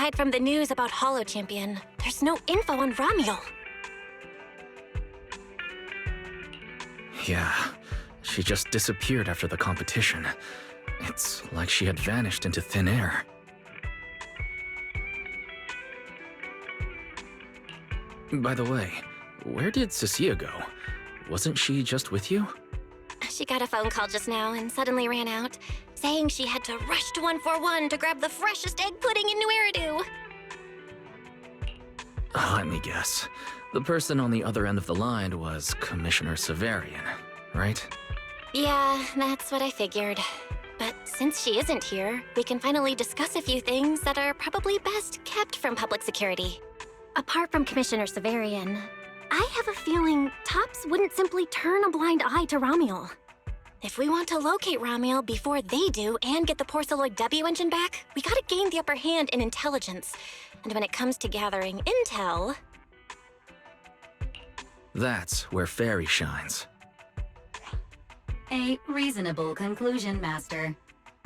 aside from the news about Holo Champion, there's no info on Ramiel. Yeah, she just disappeared after the competition. It's like she had vanished into thin air. By the way, where did Cecilia go? Wasn't she just with you? She got a phone call just now and suddenly ran out, saying she had to rush to 141 to grab the freshest egg pudding in New Eridu. Let me guess. The person on the other end of the line was Commissioner Severian, right? Yeah, that's what I figured. But since she isn't here, we can finally discuss a few things that are probably best kept from public security. Apart from Commissioner Severian, I have a feeling Tops wouldn't simply turn a blind eye to Ramiel. If we want to locate Ramiel before they do and get the Porceloid W engine back, we gotta gain the upper hand in intelligence. And when it comes to gathering intel... That's where Fairy shines. A reasonable conclusion, Master.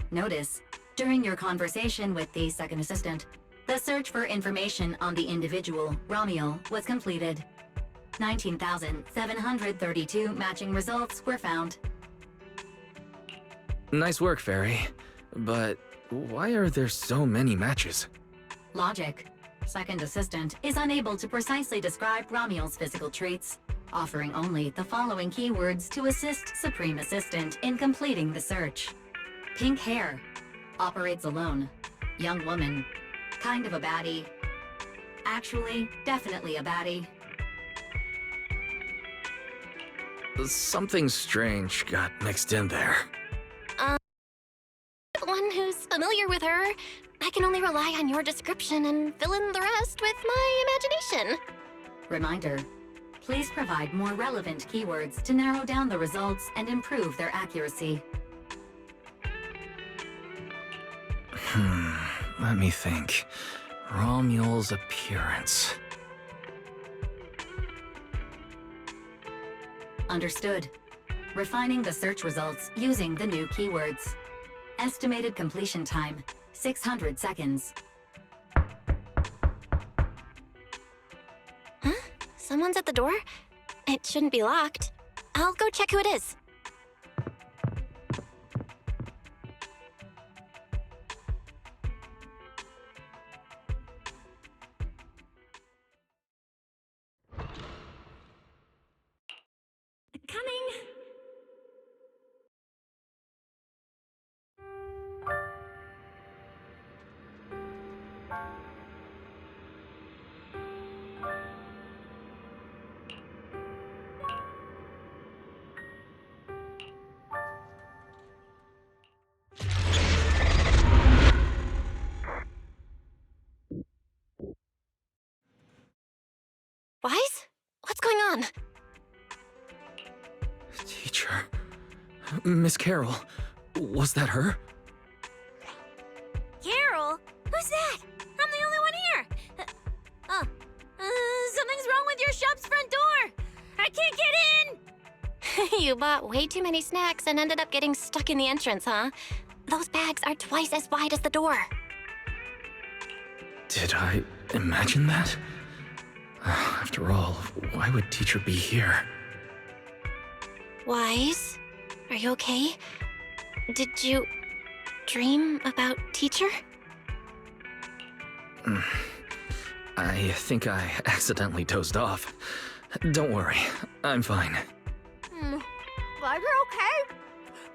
Notice, during your conversation with the second assistant, the search for information on the individual, Ramiel, was completed. 19,732 matching results were found. Nice work, Fairy. But why are there so many matches? Logic. Second assistant is unable to precisely describe Ramiel's physical traits, offering only the following keywords to assist Supreme Assistant in completing the search. Pink hair. Operates alone. Young woman. Kind of a baddie. Actually, definitely a baddie. Something strange got mixed in there. One who's familiar with her. I can only rely on your description and fill in the rest with my imagination. Reminder. Please provide more relevant keywords to narrow down the results and improve their accuracy. Let me think. Ramiel's appearance. Understood. Refining the search results using the new keywords. Estimated completion time, 600 seconds. Huh? Someone's at the door? It shouldn't be locked. I'll go check who it is. Coming! Wise? What's going on? Teacher. Miss Carroll. Was that her? Carol? Who's that? I'm the only one here. Something's wrong with your shop's front door. I can't get in. You bought way too many snacks and ended up getting stuck in the entrance, huh? Those bags are twice as wide as the door. Did I imagine that? After all, why would Teacher be here? Wise? Are you okay? Did you dream about Teacher? I think I accidentally dozed off. Don't worry, I'm fine. Glad you're okay.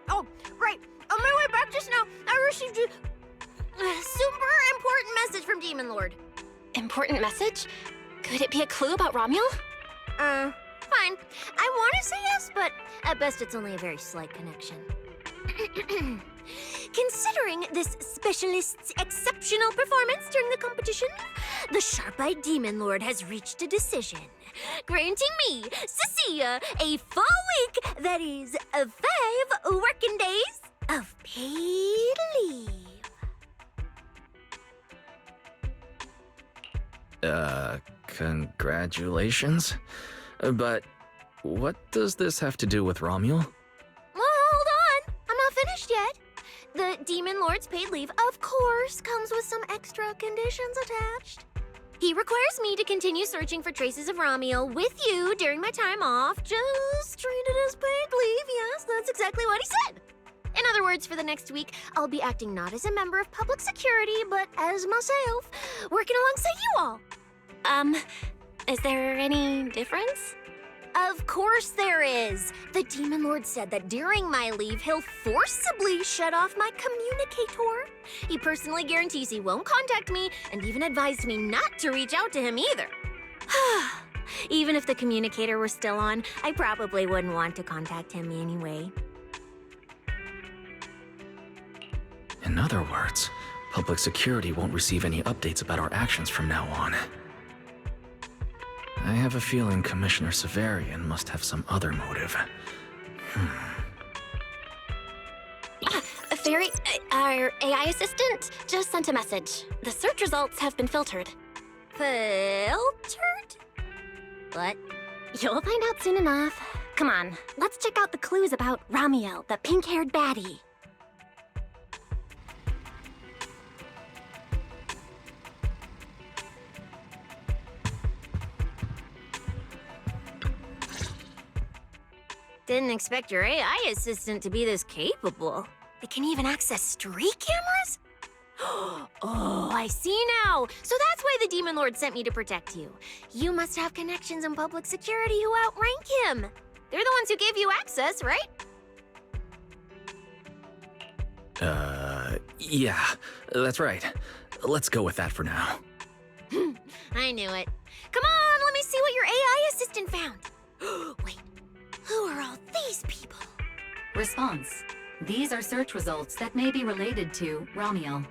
Oh, right. On my way back just now, I received a super important message from Demon Lord. Important message? Could it be a clue about Ramiel? Fine. I want to say yes, but at best it's only a very slight connection. Considering this specialist's exceptional performance during the competition, the Sharp-Eyed Demon Lord has reached a decision, granting me, Cecilia, a full week, that is, 5 working days of paid leave. Congratulations? But what does this have to do with Ramiel? Well, hold on. I'm not finished yet. The Demon Lord's paid leave, of course, comes with some extra conditions attached. He requires me to continue searching for traces of Ramiel with you during my time off. Just treat it as paid leave. Yes, that's exactly what he said. In other words, for the next week, I'll be acting not as a member of public security, but as myself, working alongside you all. Is there any difference? Of course there is. The Demon Lord said that during my leave, he'll forcibly shut off my communicator. He personally guarantees he won't contact me and even advised me not to reach out to him either. Even if the communicator were still on, I probably wouldn't want to contact him anyway. In other words, public security won't receive any updates about our actions from now on. I have a feeling Commissioner Severian must have some other motive. Our AI assistant just sent a message. The search results have been filtered. Filtered? What? You'll find out soon enough. Come on, let's check out the clues about Ramiel, the pink-haired baddie. Didn't expect your AI assistant to be this capable. It can even access street cameras? Oh, I see now. So that's why the Demon Lord sent me to protect you. You must have connections in public security who outrank him. They're the ones who gave you access, right? Yeah, that's right. Let's go with that for now. I knew it. Come on, let me see what your AI assistant found. Wait, who are all these people? Response. These are search results that may be related to Ramiel.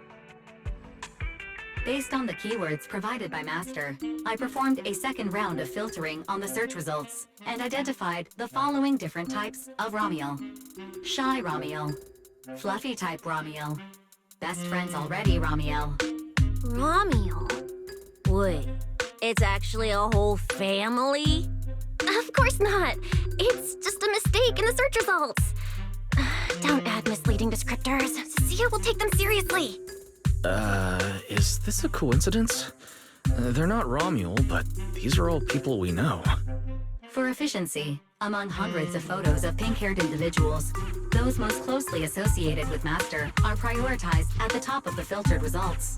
Based on the keywords provided by Master, I performed a second round of filtering on the search results and identified the following different types of Ramiel. Shy Ramiel, Fluffy type Ramiel, Best Friends Already Ramiel. Ramiel? Wait, it's actually a whole family? Of course not. It's just a mistake in the search results. Don't add misleading descriptors. Cecilia will take them seriously. Is this a coincidence? They're not Romuel, but these are all people we know. For efficiency, among hundreds of photos of pink-haired individuals, those most closely associated with Master are prioritized at the top of the filtered results.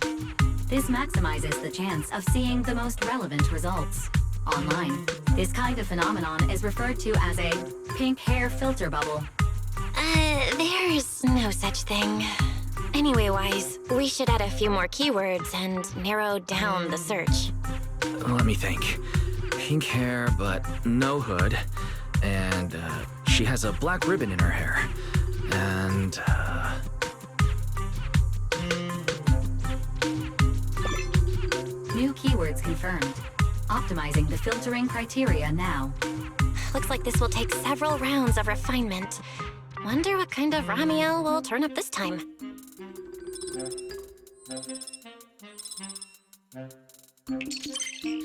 This maximizes the chance of seeing the most relevant results. Online, this kind of phenomenon is referred to as a pink hair filter bubble. There's no such thing. Anyway-wise, we should add a few more keywords and narrow down the search. Let me think. Pink hair, but no hood. And, she has a black ribbon in her hair. And, New keywords confirmed. Optimizing the filtering criteria now. Looks like this will take several rounds of refinement. Wonder what kind of Ramiel will turn up this time.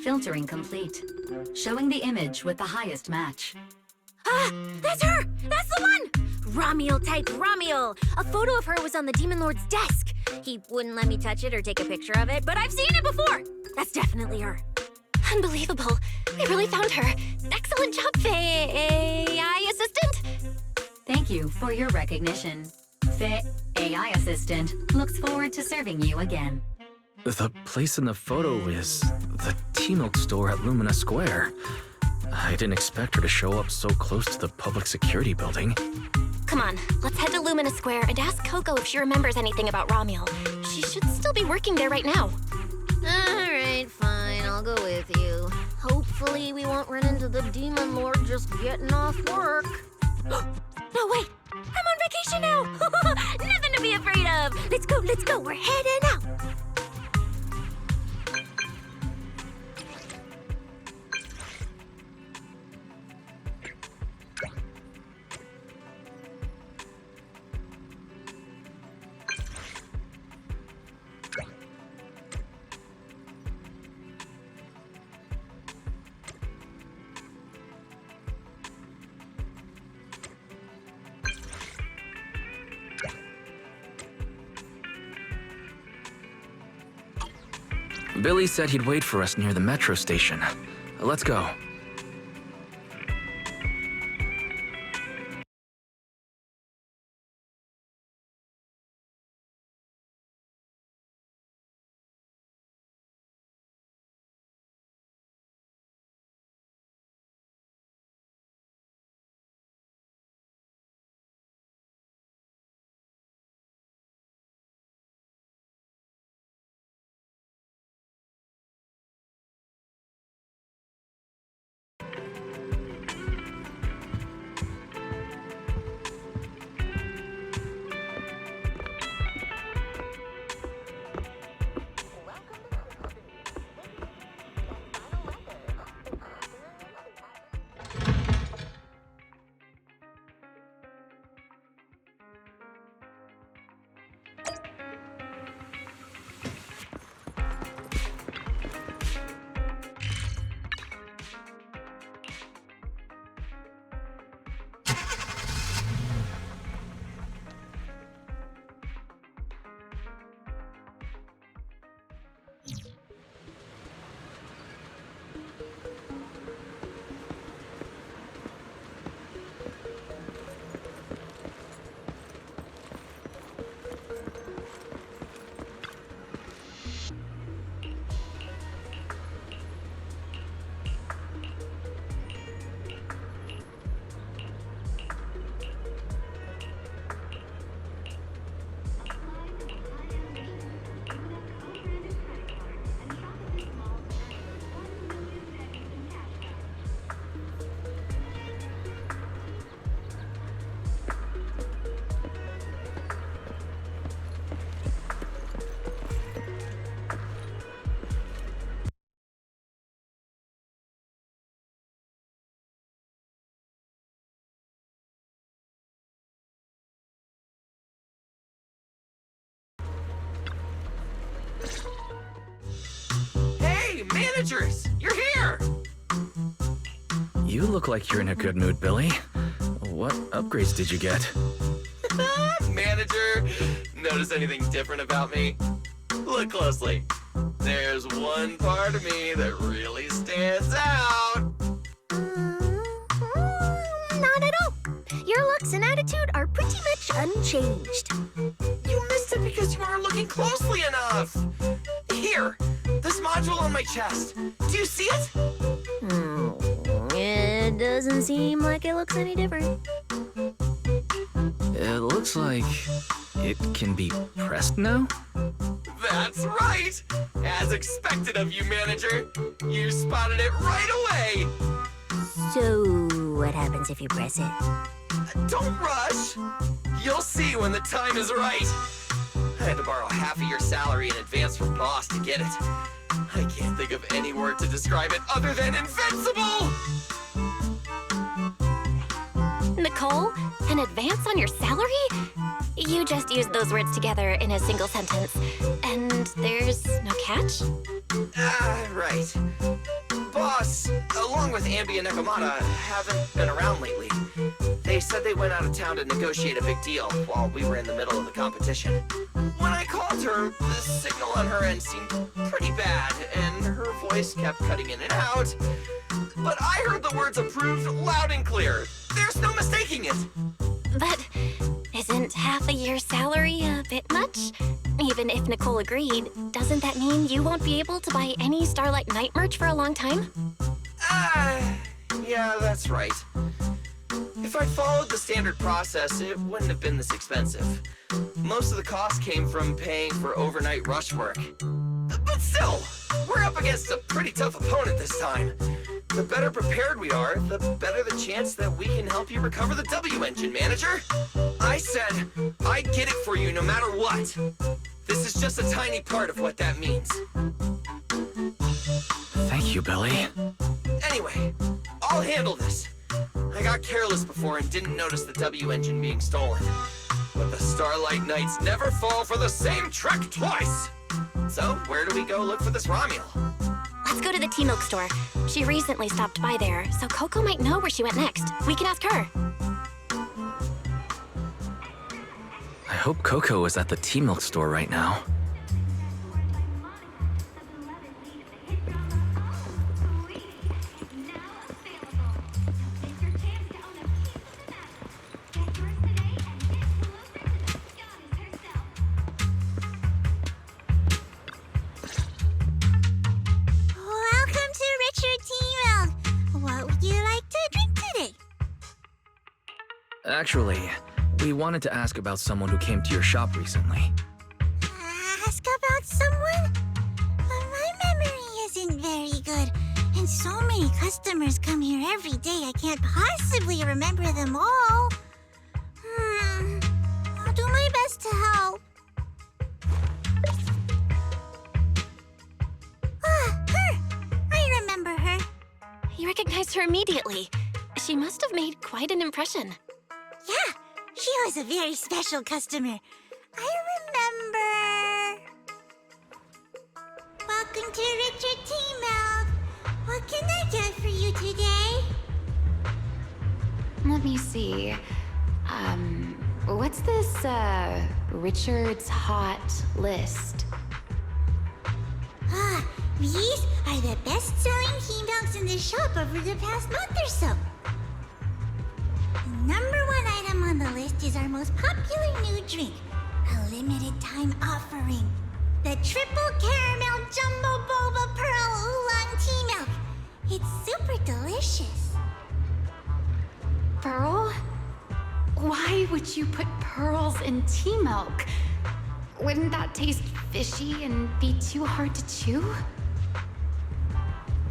Filtering complete. Showing the image with the highest match. Ah, that's her! That's the one! Ramiel type Ramiel! A photo of her was on the Demon Lord's desk. He wouldn't let me touch it or take a picture of it, but I've seen it before! That's definitely her. Unbelievable. We really found her. Excellent job, AI assistant. Thank you for your recognition. Fit AI Assistant looks forward to serving you again. the place in the photo is the T-Milk store at Lumina Square. I didn't expect her to show up so close to the public security building. Come on, let's head to Lumina Square and ask Coco if she remembers anything about Ramiel. She should still be working there right now. Alright, fine, I'll go with you. Hopefully we won't run into the Demon Lord just getting off work. No, wait! I'm on vacation now! Nothing to be afraid of! Let's go, we're heading out! Billy said he'd wait for us near the metro station. Let's go. Hey, managers! You're here! You look like you're in a good mood, Billy. What upgrades did you get? Manager, notice anything different about me? Look closely. There's one part of me that really stands out. Not at all. Your looks and attitude are pretty much unchanged. You missed it because you aren't looking closely enough. Here, this module on my chest. Do you see it? It doesn't seem like it looks any different. It looks like it can be pressed now? That's right! As expected of you, manager. You spotted it right away. So, what happens if you press it? Don't rush. You'll see when the time is right. I had to borrow half of your salary in advance from boss to get it. I can't think of any word to describe it other than invincible! Nicole, an advance on your salary? You just used those words together in a single sentence. And there's no catch? Right. Boss, along with Ambi and Nekomata, haven't been around lately. They said they went out of town to negotiate a big deal while we were in the middle of the competition. When I called her, the signal on her end seemed pretty bad, and her voice kept cutting in and out. But I heard the words approved loud and clear. There's no mistaking it. But isn't half a year's salary a bit much? Even if Nicole agreed, doesn't that mean you won't be able to buy any Starlight Night merch for a long time? Yeah, that's right. If I'd followed the standard process, it wouldn't have been this expensive. Most of the cost came from paying for overnight rush work. But still, we're up against a pretty tough opponent this time. The better prepared we are, the better the chance that we can help you recover the W engine, manager. I said I'd get it for you no matter what. This is just a tiny part of what that means. Thank you, Billy. Anyway, I'll handle this. I got careless before and didn't notice the W engine being stolen. But the Starlight Knights never fall for the same trick twice! So, where do we go look for this Romuel? Let's go to the tea milk store. She recently stopped by there, so Coco might know where she went next. We can ask her. I hope Coco is at the tea milk store right now. Actually, we wanted to ask about someone who came to your shop recently. Ask about someone? My memory isn't very good, and so many customers come here every day I can't possibly remember them all. I'll do my best to help. Her! I remember her. You recognized her immediately. She must have made quite an impression. Yeah, she was a very special customer. I remember. Welcome to Richard T. Milk. What can I get for you today? Let me see. What's this, Richard's Hot List? These are the best-selling tea milks in the shop over the past month or so. The #1 item on the list is our most popular new drink, a limited-time offering. The Triple Caramel Jumbo Boba Pearl Oolong Tea Milk. It's super delicious. Pearl? Why would you put pearls in tea milk? Wouldn't that taste fishy and be too hard to chew?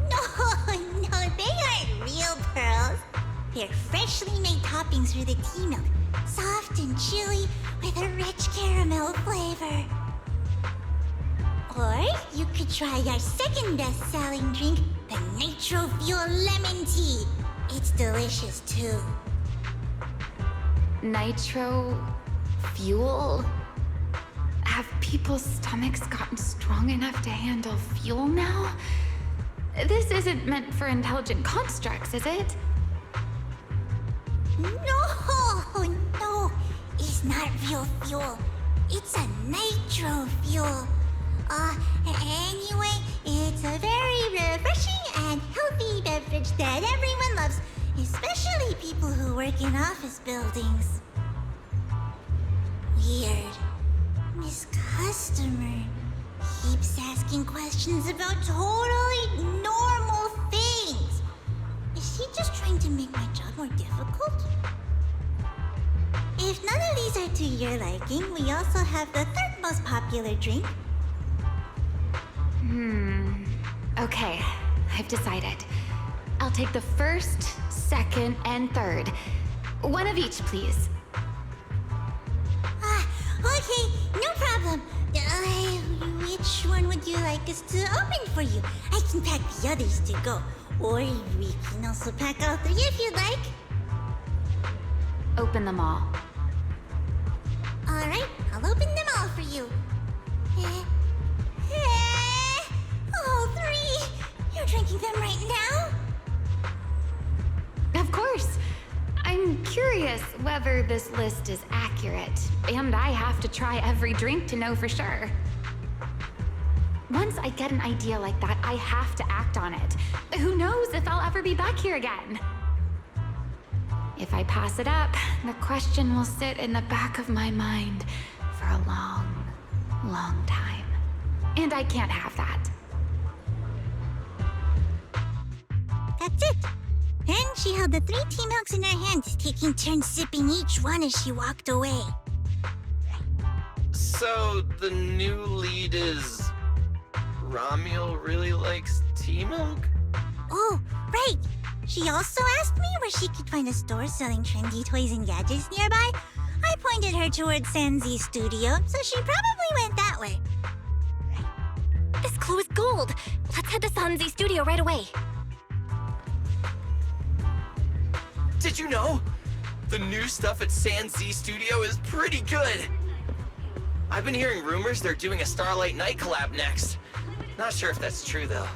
No, they aren't real pearls. They're freshly made toppings for the tea milk, soft and chewy with a rich caramel flavor. Or you could try our second best-selling drink, the Nitro Fuel Lemon Tea. It's delicious too. Nitro fuel? Have people's stomachs gotten strong enough to handle fuel now? This isn't meant for intelligent constructs, is it? No, it's not real fuel. It's a nitro fuel. Anyway, it's a very refreshing and healthy beverage that everyone loves, especially people who work in office buildings. Weird. This customer keeps asking questions about totally normal things. Is she just trying to make my job more difficult? If none of these are to your liking, we also have the third most popular drink. Okay, I've decided. I'll take the first, second, and third. One of each, please. Okay, no problem. Which one would you like us to open for you? I can pack the others to go. Or we can also pack all three if you'd like. Open them all. Alright, I'll open them all for you. All three! You're drinking them right now? Of course. I'm curious whether this list is accurate, and I have to try every drink to know for sure. Once I get an idea like that, I have to act on it. Who knows if I'll ever be back here again? If I pass it up, the question will sit in the back of my mind for a long, long time. And I can't have that. That's it. And she held the 3 tea milks in her hands, taking turns sipping each one as she walked away. So, the new lead is... Ramiel really likes tea milk? Oh, right. She also asked me where she could find a store selling trendy toys and gadgets nearby. I pointed her towards Sanzi's studio, so she probably went that way. This clue is gold. Let's head to Sanzi's studio right away. Did you know? The new stuff at Sanzi Studio is pretty good. I've been hearing rumors they're doing a Starlight Night collab next. Not sure if that's true, though.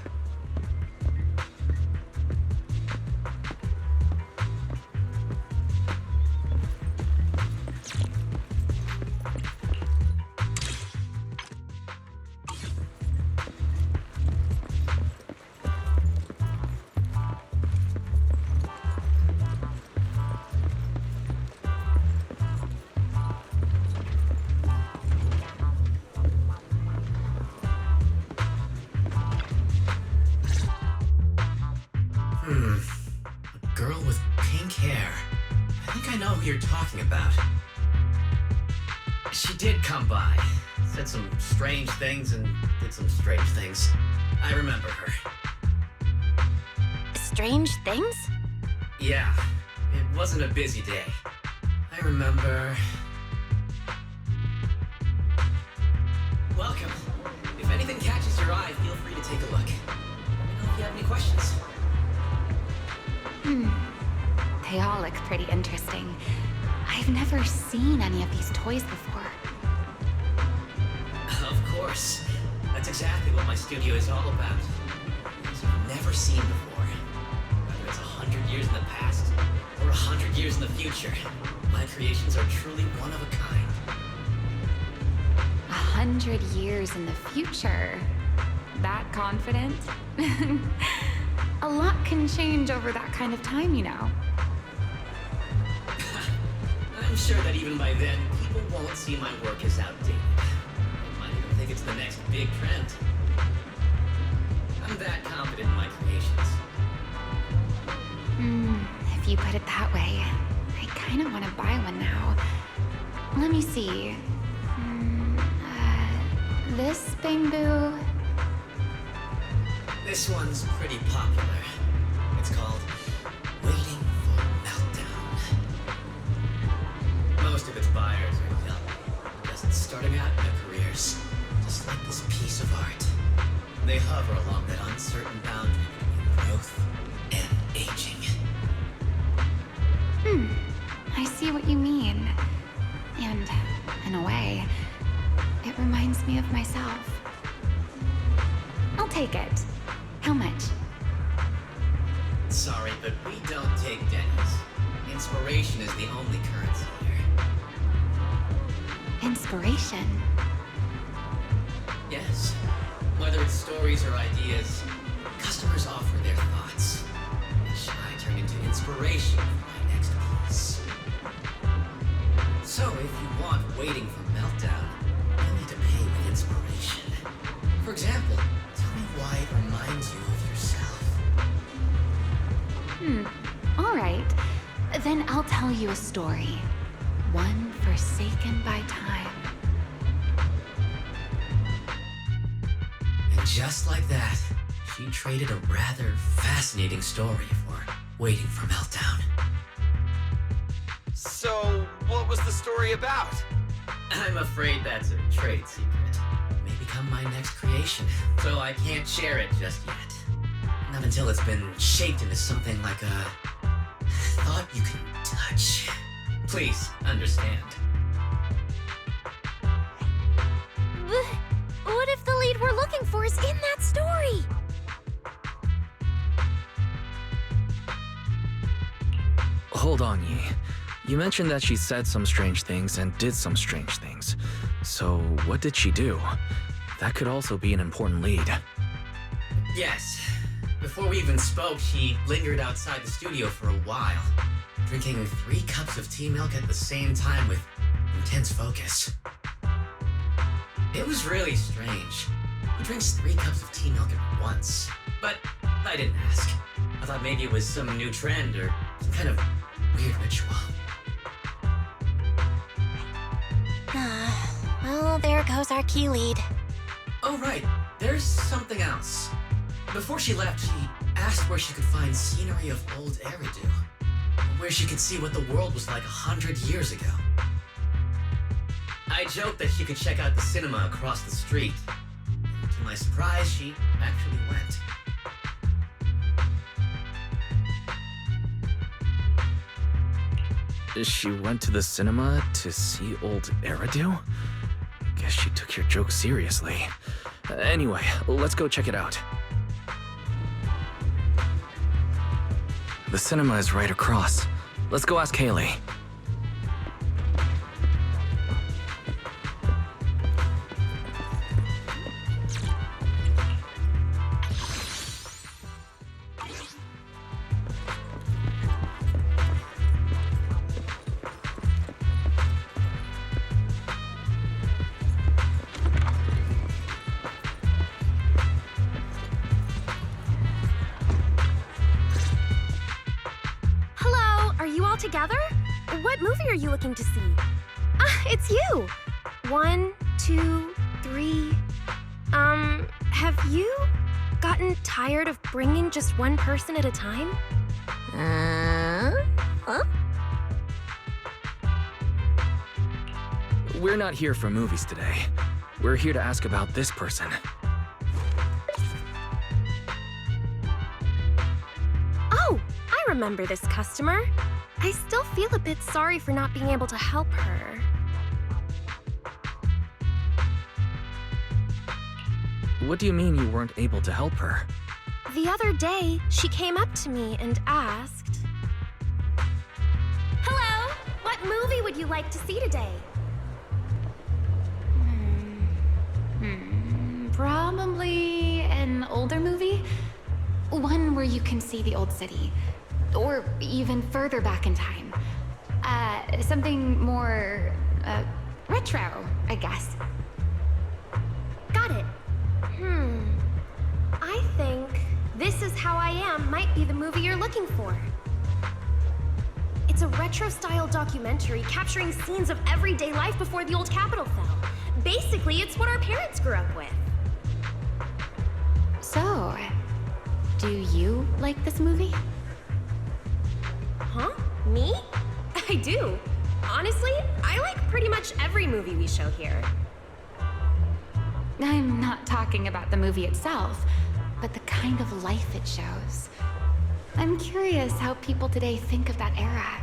think I know who you're talking about. She did come by, said some strange things and did some strange things. I remember her. Strange things? Yeah, it wasn't a busy day. I remember... Welcome. If anything catches your eye, feel free to take a look. Let me know if you have any questions. They all look pretty interesting. I've never seen any of these toys before. Of course. That's exactly what my studio is all about. Things you've never seen before. Whether it's 100 years in the past or 100 years in the future, my creations are truly one of a kind. 100 years in the future? That confident? A lot can change over that kind of time, you know. I'm sure that even by then, people won't see my work as outdated. They might even think it's the next big trend. I'm that confident in my creations. If you put it that way, I kind of want to buy one now. Let me see. This bamboo. This one's pretty popular. It's called Waiting for Meltdown. Most of its buyers are young, just starting out in their careers, just like this piece of art. They hover along that uncertain boundary between growth and aging. I see what you mean. And, in a way, it reminds me of myself. I'll take it. How much? Sorry, but we don't take dennies. Inspiration is the only currency here. Inspiration? Yes. Whether it's stories or ideas, customers offer their thoughts, which I turn into inspiration for my next piece. So if you want Waiting for Meltdown, you'll need to pay with inspiration. For example, tell me why it reminds you of yourself. All right. Then I'll tell you a story. One forsaken by time. And just like that, she traded a rather fascinating story for Waiting for Meltdown. So, what was the story about? I'm afraid that's a trade secret. It may become my next creation, so I can't share it just yet. Not until it's been shaped into something like a thought you can touch. Please, understand. What if the lead we're looking for is in that story? Hold on, Yi. You mentioned that she said some strange things and did some strange things. So, what did she do? That could also be an important lead. Yes. Before we even spoke, she lingered outside the studio for a while, drinking 3 cups of tea milk at the same time with intense focus. It was really strange. Who drinks 3 cups of tea milk at once? But I didn't ask. I thought maybe it was some new trend or some kind of weird ritual. Well, there goes our key lead. Oh, right. There's something else. Before she left, she asked where she could find scenery of old Eridu, where she could see what the world was like 100 years ago. I joked that she could check out the cinema across the street. And to my surprise, she actually went. She went to the cinema to see old Eridu? Guess she took your joke seriously. Anyway, let's go check it out. The cinema is right across. Let's go ask Haley. Hello, are you all together? What movie are you looking to see? It's you! 1, 2, 3... have you gotten tired of bringing just one person at a time? Huh? We're not here for movies today. We're here to ask about this person. Oh, I remember this customer. I still feel a bit sorry for not being able to help her. What do you mean you weren't able to help her? The other day, she came up to me and asked, "Hello, what movie would you like to see today?" Probably an older movie. One where you can see the old city. Or even further back in time. Something more, retro, I guess. Got it. I think This Is How I Am might be the movie you're looking for. It's a retro-style documentary capturing scenes of everyday life before the old Capitol fell. Basically, it's what our parents grew up with. So, do you like this movie? Huh? Me? I do. Honestly, I like pretty much every movie we show here. I'm not talking about the movie itself, but the kind of life it shows. I'm curious how people today think of that era.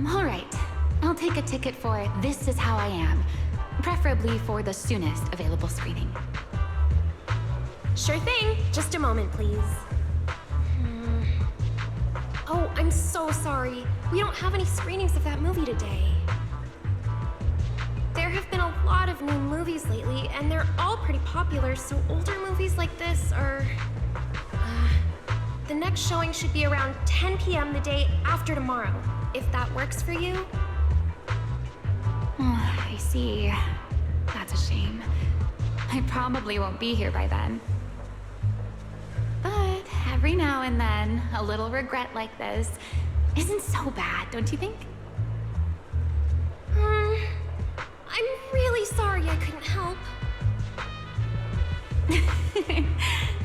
All right, I'll take a ticket for This Is How I Am, preferably for the soonest available screening. Sure thing. Just a moment, please. Oh, I'm so sorry. We don't have any screenings of that movie today. There have been a lot of new movies lately, and they're all pretty popular, so older movies like this are... the next showing should be around 10 p.m. the day after tomorrow, if that works for you. I see. That's a shame. I probably won't be here by then. But every now and then, a little regret like this isn't so bad, don't you think? I'm really sorry I couldn't help.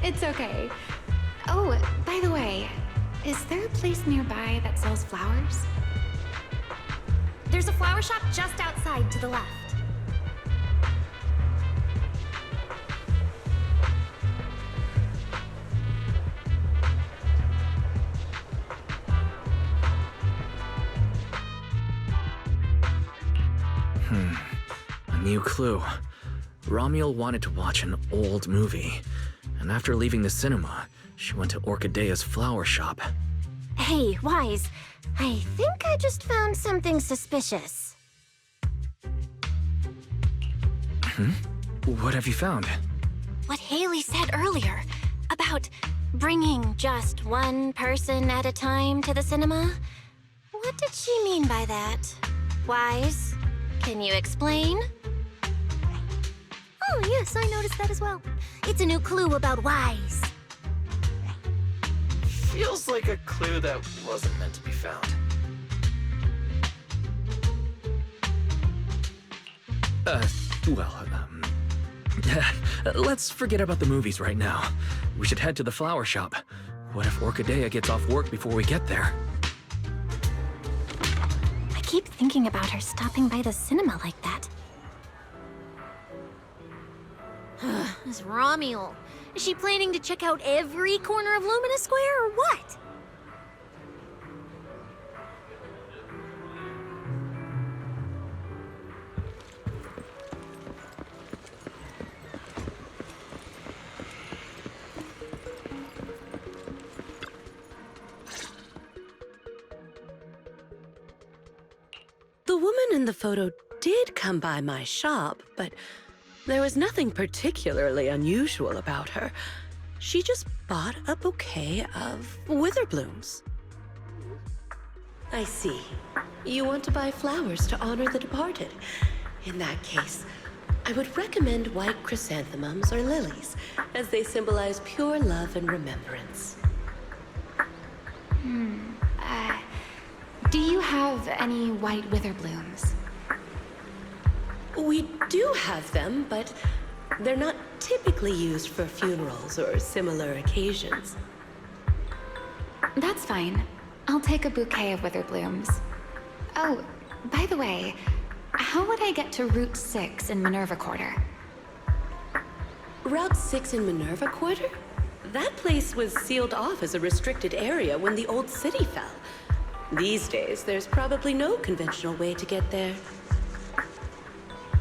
It's okay. Oh, by the way, is there a place nearby that sells flowers? There's a flower shop just outside to the left. A new clue. Romuald wanted to watch an old movie, and after leaving the cinema, she went to Orchidea's flower shop. Hey, Wise. I think I just found something suspicious. What have you found? What Haley said earlier about bringing just one person at a time to the cinema. What did she mean by that? Wise, can you explain? Oh, yes, I noticed that as well. It's a new clue about Wise. Feels like a clue that wasn't meant to be found. Let's forget about the movies right now. We should head to the flower shop. What if Orchidea gets off work before we get there? I keep thinking about her stopping by the cinema like that. This Romuald. Is she planning to check out every corner of Lumina Square or what? The woman in the photo did come by my shop, but there was nothing particularly unusual about her. She just bought a bouquet of wither blooms. I see. You want to buy flowers to honor the departed. In that case, I would recommend white chrysanthemums or lilies, as they symbolize pure love and remembrance. Do you have any white wither blooms? We do have them, but they're not typically used for funerals or similar occasions. That's fine. I'll take a bouquet of wither blooms. Oh, by the way, how would I get to Route 6 in Minerva Quarter? Route 6 in Minerva Quarter? That place was sealed off as a restricted area when the old city fell. These days, there's probably no conventional way to get there.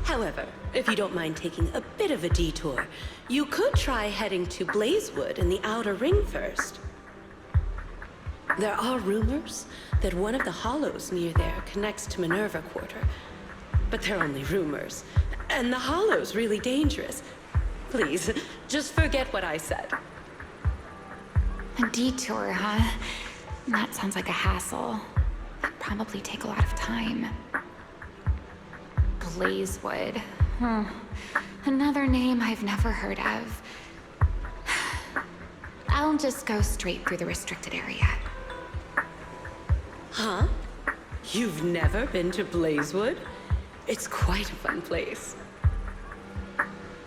However, if you don't mind taking a bit of a detour, you could try heading to Blazewood in the Outer Ring first. There are rumors that one of the hollows near there connects to Minerva Quarter. But they're only rumors, and the hollow's really dangerous. Please, just forget what I said. A detour, huh? That sounds like a hassle. That'd probably take a lot of time. Blazewood. Another name I've never heard of. I'll just go straight through the restricted area. Huh? You've never been to Blazewood? It's quite a fun place.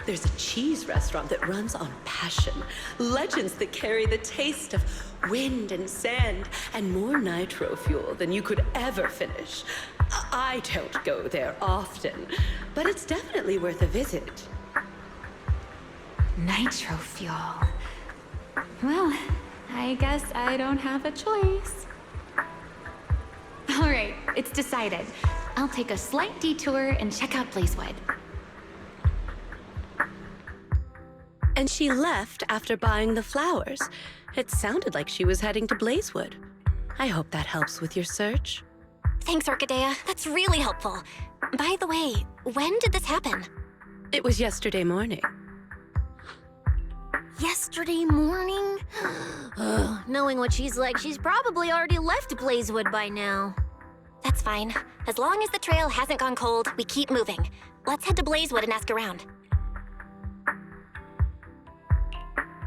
There's a cheese restaurant that runs on passion. Legends that carry the taste of wind and sand and more nitro fuel than you could ever finish. I don't go there often, but it's definitely worth a visit. Nitro fuel. Well, I guess I don't have a choice. All right, it's decided. I'll take a slight detour and check out Blazewood. And she left after buying the flowers. It sounded like she was heading to Blazewood. I hope that helps with your search. Thanks, Orchidea. That's really helpful. By the way, when did this happen? It was yesterday morning. Yesterday morning? Ugh, knowing what she's like, she's probably already left Blazewood by now. That's fine. As long as the trail hasn't gone cold, we keep moving. Let's head to Blazewood and ask around.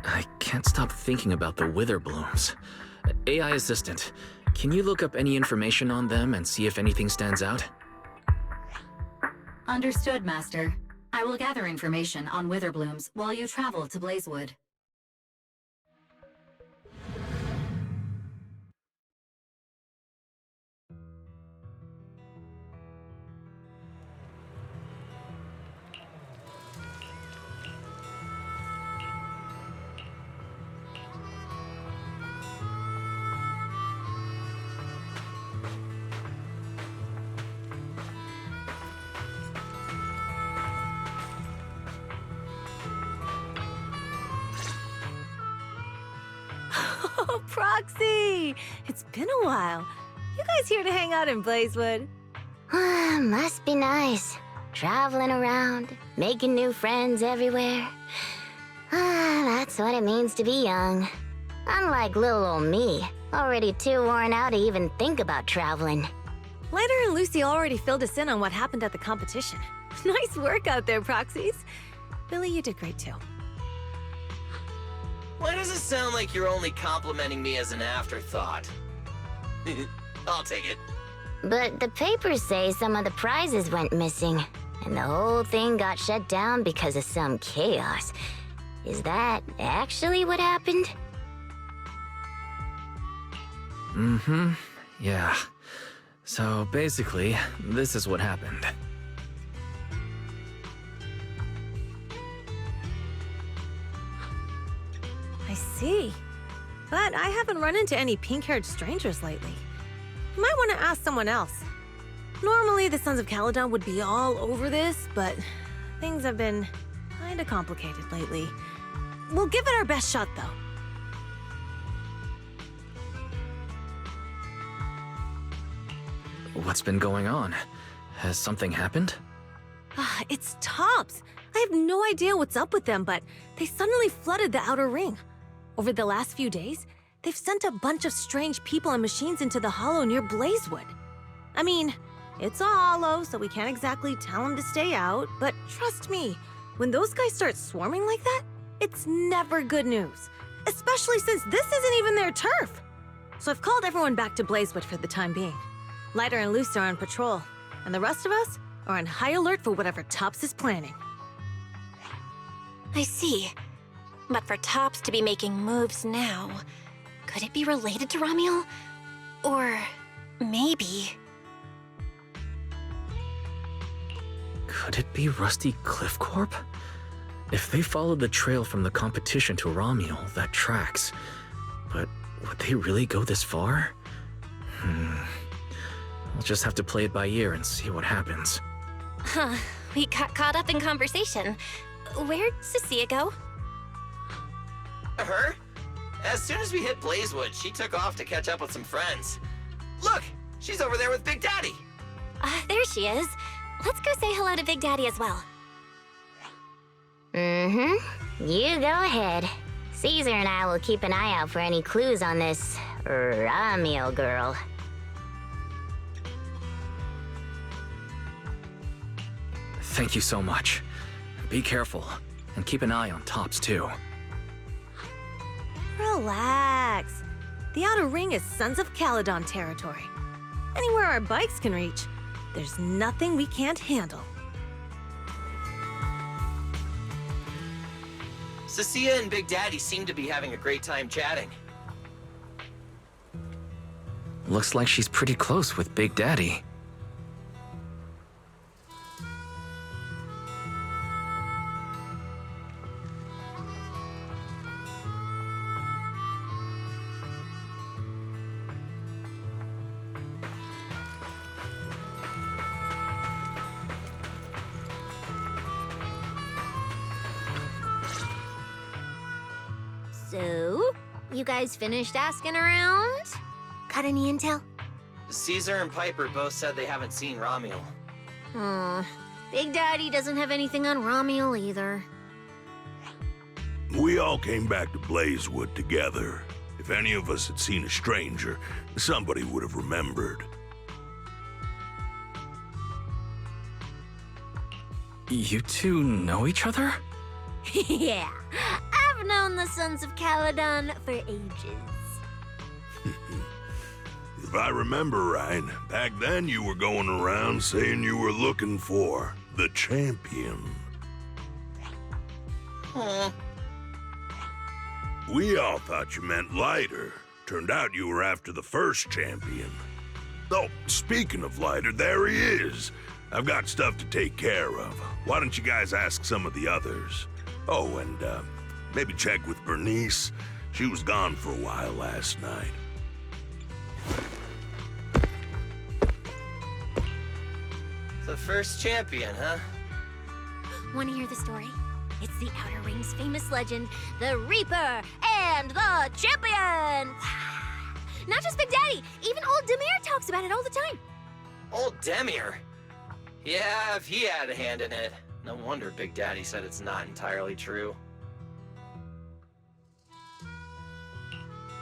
I can't stop thinking about the wither blooms. AI assistant, can you look up any information on them and see if anything stands out? Understood, Master. I will gather information on wither blooms while you travel to Blazewood. Oh, Proxy! It's been a while. You guys here to hang out in Blazewood? Must be nice. Traveling around, making new friends everywhere. That's what it means to be young. Unlike little old me, already too worn out to even think about traveling. Leonard and Lucy already filled us in on what happened at the competition. Nice work out there, Proxies. Billy, you did great too. Why does it sound like you're only complimenting me as an afterthought? I'll take it. But the papers say some of the prizes went missing, and the whole thing got shut down because of some chaos. Is that actually what happened? Mm-hmm. Yeah. So basically, this is what happened. I see. But I haven't run into any pink-haired strangers lately. You might want to ask someone else. Normally, the Sons of Caledon would be all over this, but things have been kinda complicated lately. We'll give it our best shot, though. What's been going on? Has something happened? It's Tops. I have no idea what's up with them, but they suddenly flooded the Outer Ring. Over the last few days, they've sent a bunch of strange people and machines into the hollow near Blazewood. I mean, it's a hollow, so we can't exactly tell them to stay out, but trust me, when those guys start swarming like that, it's never good news. Especially since this isn't even their turf. So I've called everyone back to Blazewood for the time being. Lighter and Luce are on patrol, and the rest of us are on high alert for whatever Tops is planning. I see. But for Tops to be making moves now, could it be related to Ramiel? Or maybe... Could it be Rusty Cliff Corp? If they followed the trail from the competition to Ramiel, that tracks. But would they really go this far? We'll just have to play it by ear and see what happens. Huh, we got caught up in conversation. Where'd Cecilia go? Her? As soon as we hit Blazewood, she took off to catch up with some friends. Look, she's over there with Big Daddy. There she is. Let's go say hello to Big Daddy as well. You go ahead. Caesar and I will keep an eye out for any clues on this Ramiel girl. Thank you so much. Be careful, and keep an eye on Tops too. Relax. The Outer Ring is Sons of Caledon territory. Anywhere our bikes can reach, there's nothing we can't handle. Cecilia and Big Daddy seem to be having a great time chatting. Looks like she's pretty close with Big Daddy. So, you guys finished asking around? Got any intel? Caesar and Piper both said they haven't seen Ramiel. Big Daddy doesn't have anything on Ramiel either. We all came back to Blazewood together. If any of us had seen a stranger, somebody would have remembered. You two know each other? Yeah, I've known the Sons of Caledon for ages. If I remember right, back then you were going around saying you were looking for the champion. We all thought you meant Lighter. Turned out you were after the first champion. Oh, speaking of Lighter, there he is. I've got stuff to take care of. Why don't you guys ask some of the others? Oh, and maybe check with Bernice. She was gone for a while last night. The first champion, huh? Want to hear the story? It's the Outer Ring's famous legend, the Reaper and the Champion! Not just Big Daddy, even old Demir talks about it all the time. Old Demir? Yeah, if he had a hand in it. No wonder Big Daddy said it's not entirely true.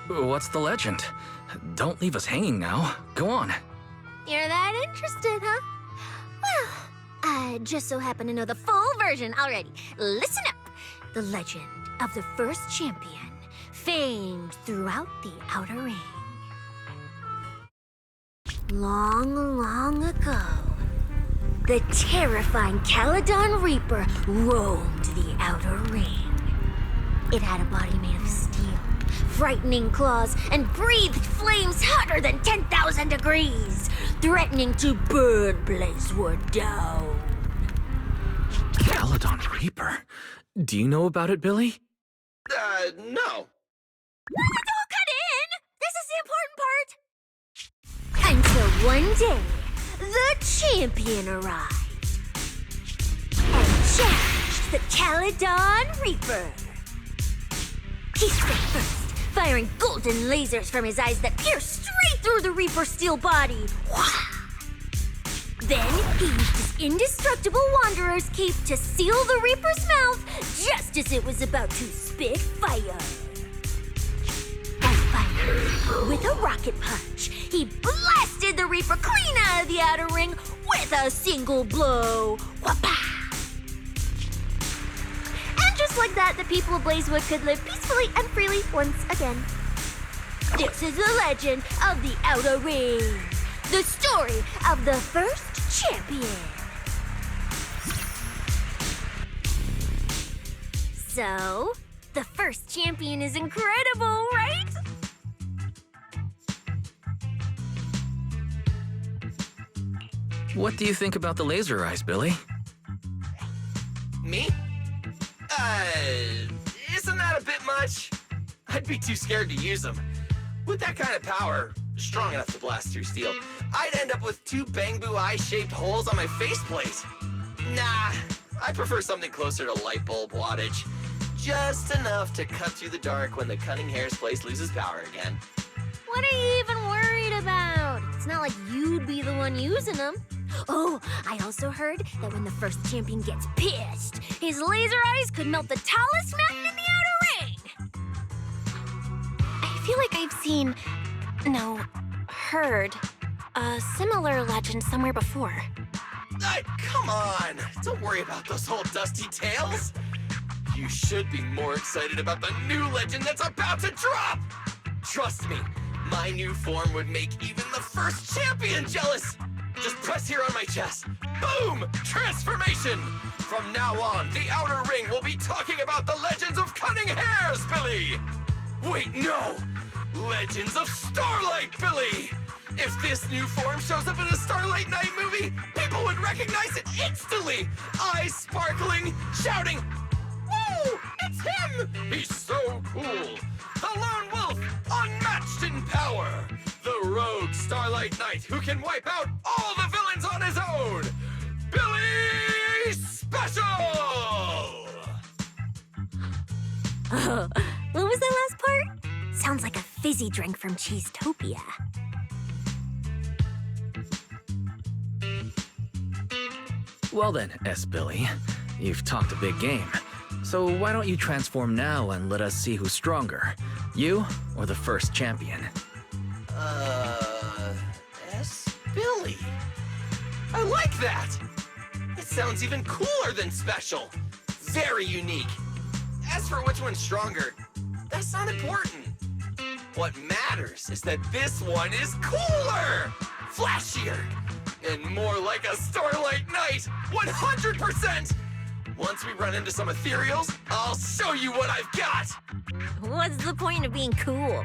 What's the legend? Don't leave us hanging now. Go on. You're that interested, huh? Well, I just so happen to know the full version already. Listen up. The legend of the first champion, famed throughout the Outer Ring. Long, long ago, the terrifying Caledon Reaper roamed the Outer Ring. It had a body made of steel, frightening claws, and breathed flames hotter than 10,000 degrees, threatening to burn Blazewood down. Caledon Reaper? Do you know about it, Billy? No. Don't cut in! This is the important part! Until one day, the champion arrived and challenged the Caledon Reaper. He struck first, firing golden lasers from his eyes that pierced straight through the Reaper's steel body. Then he used his indestructible Wanderer's cape to seal the Reaper's mouth just as it was about to spit fire. And finally, with a rocket punch, he blasted the Reaper clean out of the Outer Ring with a single blow. Whapa! And just like that, the people of Blazewood could live peacefully and freely once again. This is the legend of the Outer Ring. the story of the first champion. So, the first champion is incredible, right? What do you think about the laser eyes, Billy? Me? Isn't that a bit much? I'd be too scared to use them. With that kind of power, strong enough to blast through steel, I'd end up with 2 bamboo eye-shaped holes on my faceplate. Nah, I prefer something closer to light bulb wattage. Just enough to cut through the dark when the cunning hair's place loses power again. What are you even worried about? It's not like you'd be the one using them. Oh, I also heard that when the first champion gets pissed, his laser eyes could melt the tallest mountain in the outer ring. I feel like I've seen, no, heard a similar legend somewhere before. Come on! Don't worry about those old dusty tales! You should be more excited about the new legend that's about to drop! Trust me, my new form would make even the first champion jealous! Just press here on my chest. Boom! Transformation! From now on, the Outer Ring will be talking about the legends of cunning hairs, Billy! Wait, no! Legends of Starlight, Billy! If this new form shows up in a Starlight Night movie, people would recognize it instantly! Eyes sparkling, shouting, "Woo! It's him! He's so cool! The Lone Wolf, unmatched in power! The rogue Starlight Knight who can wipe out all the villains on his own! Billy Special!" Oh, what was that last part? Sounds like a fizzy drink from Cheesetopia. Well then, S. Billy, you've talked a big game. So why don't you transform now and let us see who's stronger? You or the first champion? S. Billy. I like that! It sounds even cooler than special. Very unique. As for which one's stronger, that's not important. What matters is that this one is cooler, flashier, and more like a Starlight Knight, 100%! Once we run into some ethereals, I'll show you what I've got! What's the point of being cool?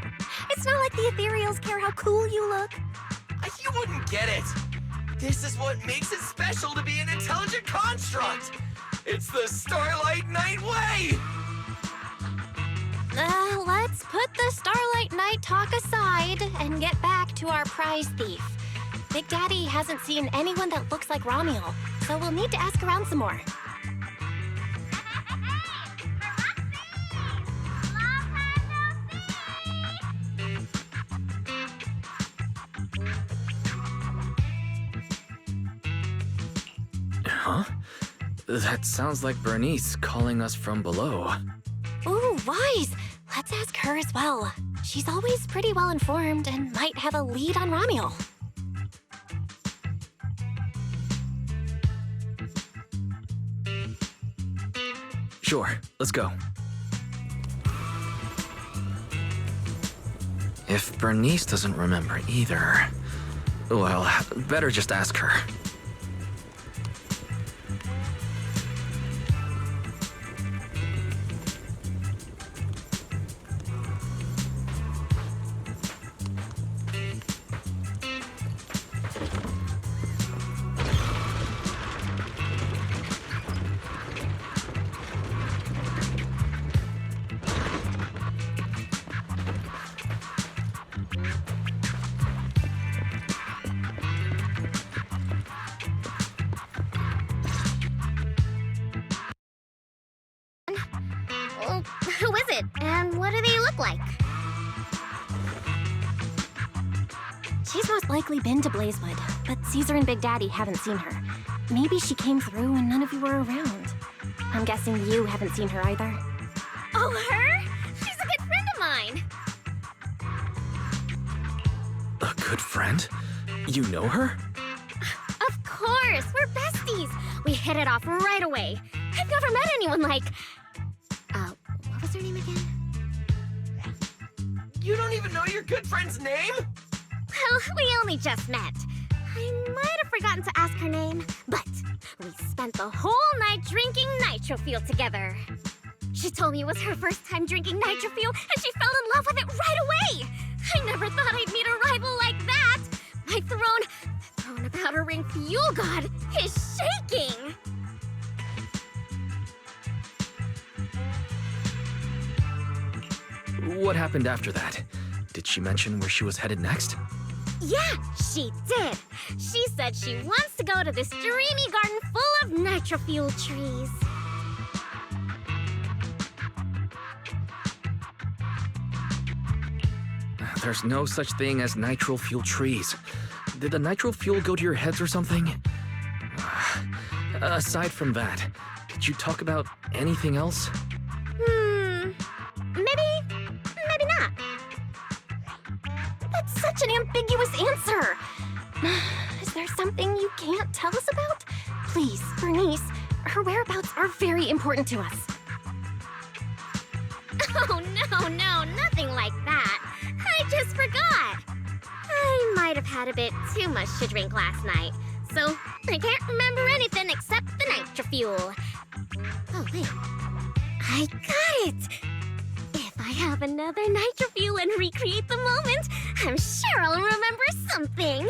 It's not like the ethereals care how cool you look. You wouldn't get it. This is what makes it special to be an intelligent construct. It's the Starlight Knight way! Let's put the Starlight Night talk aside and get back to our prize thief. Big Daddy hasn't seen anyone that looks like Romuel, so we'll need to ask around some more. Huh? That sounds like Bernice calling us from below. Ooh, wise! Let's ask her as well. She's always pretty well informed and might have a lead on Romuel. Sure, let's go. If Bernice doesn't remember either, well, better just ask her. Well, who is it, and what do they look like? She's most likely been to Blazewood, but Caesar and Big Daddy haven't seen her. Maybe she came through when none of you were around. I'm guessing you haven't seen her either. Oh, her? She's a good friend of mine. A good friend? You know her? Of course, we're besties. We hit it off right away. I've never met anyone like... what was her name again? You don't even know your good friend's name? Well, we only just met. I might have forgotten to ask her name, but we spent the whole night drinking nitro fuel together. She told me it was her first time drinking nitro fuel, and she fell in love with it right away. I never thought I'd meet a rival like that. My throne of Outer Ring Fuel God is shaking. What happened after that? Did she mention where she was headed next? Yeah, she did. She said she wants to go to this dreamy garden full of nitro fuel trees. There's no such thing as nitro fuel trees. Did the nitro fuel go to your heads or something? Aside from that, did you talk about anything else? Maybe not. That's such an ambiguous answer. Is there something you can't tell us about? Please, Bernice, her whereabouts are very important to us. Oh, no, nothing like that. I just forgot. I might have had a bit too much to drink last night, so I can't remember anything except the nitro fuel. Oh, wait. I got it! If I have another nitro fuel and recreate the moment, I'm sure I'll remember something.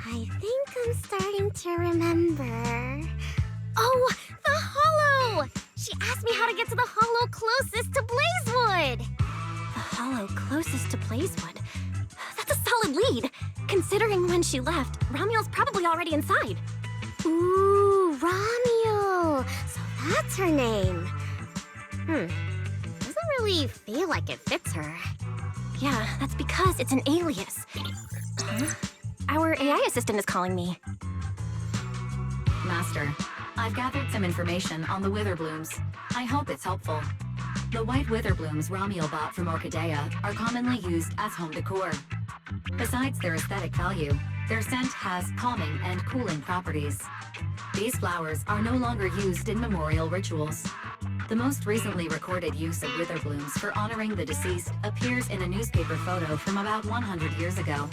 I think I'm starting to remember. Oh, the hollow! She asked me how to get to the hollow closest to Blazewood. The hollow closest to Blazewood. That's a solid lead. Considering when she left, Romual's probably already inside. Ooh, Romual. So that's her name. Doesn't really feel like it fits her. Yeah, that's because it's an alias. Huh? Our AI assistant is calling me. Master, I've gathered some information on the Witherblooms. I hope it's helpful. The white Witherblooms Romual bought from Orchidea are commonly used as home decor. Besides their aesthetic value, their scent has calming and cooling properties. These flowers are no longer used in memorial rituals. The most recently recorded use of Witherblooms for honoring the deceased appears in a newspaper photo from about 100 years ago.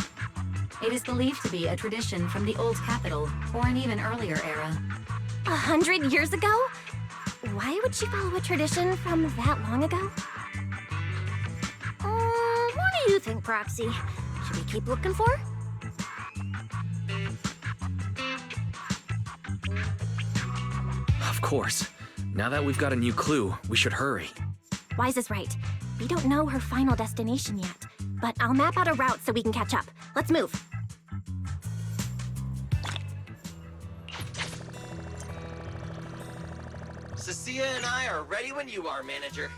It is believed to be a tradition from the Old Capital or an even earlier era. 100 years ago? Why would she follow a tradition from that long ago? What do you think, Proxy? Should we keep looking for her? Of course. Now that we've got a new clue, we should hurry. Wise is right. We don't know her final destination yet, but I'll map out a route so we can catch up. Let's move. Cecilia and I are ready when you are, Manager.